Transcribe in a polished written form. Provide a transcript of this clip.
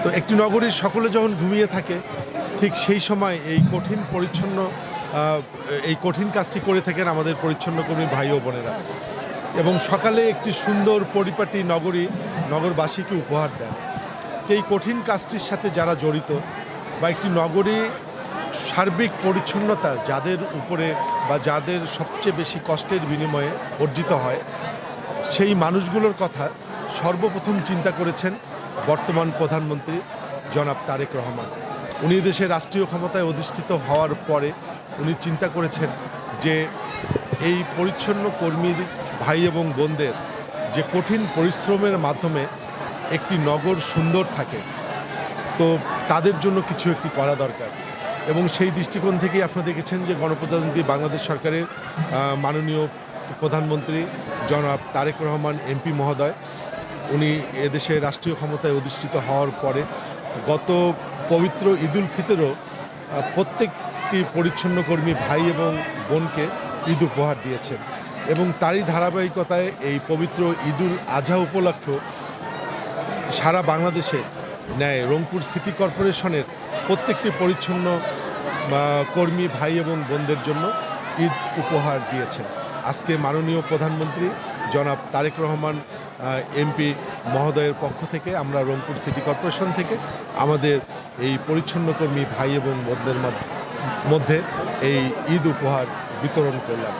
তো একটি নগরীর সকলে যখন ঘুমিয়ে থাকে ঠিক সেই সময় এই কঠিন কাজটি করে থাকেন আমাদের পরিচ্ছন্ন কর্মী ভাই ও বোনেরা এবং সকালে একটি সুন্দর পরিপাটি নগরবাসীকে উপহার দেন। এই কঠিন কাজটির সাথে যারা জড়িত বা একটি নগরী সার্বিক পরিচ্ছন্নতা যাদের উপরে বা যাদের সবচেয়ে বেশি কষ্টের বিনিময়ে অর্জিত হয় সেই মানুষগুলোর কথা সর্বপ্রথম চিন্তা করেছেন বর্তমান প্রধানমন্ত্রী জনাব তারেক রহমান। উনি দেশের রাষ্ট্রীয় ক্ষমতায় অধিষ্ঠিত হওয়ার পরে উনি চিন্তা করেছেন যে এই পরিচ্ছন্ন কর্মী ভাই এবং বোনদের যে কঠিন পরিশ্রমের মাধ্যমে একটি নগর সুন্দর থাকে, তো তাদের জন্য কিছু একটি করা দরকার। এবং সেই দৃষ্টিকোণ থেকেই আপনারা দেখেছেন যে গণপ্রজাতন্ত্রী বাংলাদেশ সরকারের মাননীয় প্রধানমন্ত্রী জনাব তারেক রহমান এমপি মহোদয় উনি এদেশে রাষ্ট্রীয় ক্ষমতায় অধিষ্ঠিত হওয়ার পরে গত পবিত্র ঈদুল ফিতরও প্রত্যেকটি পরিচ্ছন্ন কর্মী ভাই এবং বোনকে ঈদ উপহার দিয়েছেন এবং তারই ধারাবাহিকতায় এই পবিত্র ঈদুল আজহা উপলক্ষে সারা বাংলাদেশে ন্যায় রংপুর সিটি কর্পোরেশনের প্রত্যেকটি পরিচ্ছন্ন কর্মী ভাই এবং বোনদের জন্য ঈদ উপহার দিয়েছেন। আজকে মাননীয় প্রধানমন্ত্রী জনাব তারেক রহমান এমপি মহোদয়ের পক্ষ থেকে আমরা রংপুর সিটি কর্পোরেশন থেকে আমাদের এই পরিচ্ছন্ন কর্মী ভাই এবং বোনদের মধ্যে এই ঈদ উপহার বিতরণ করলাম।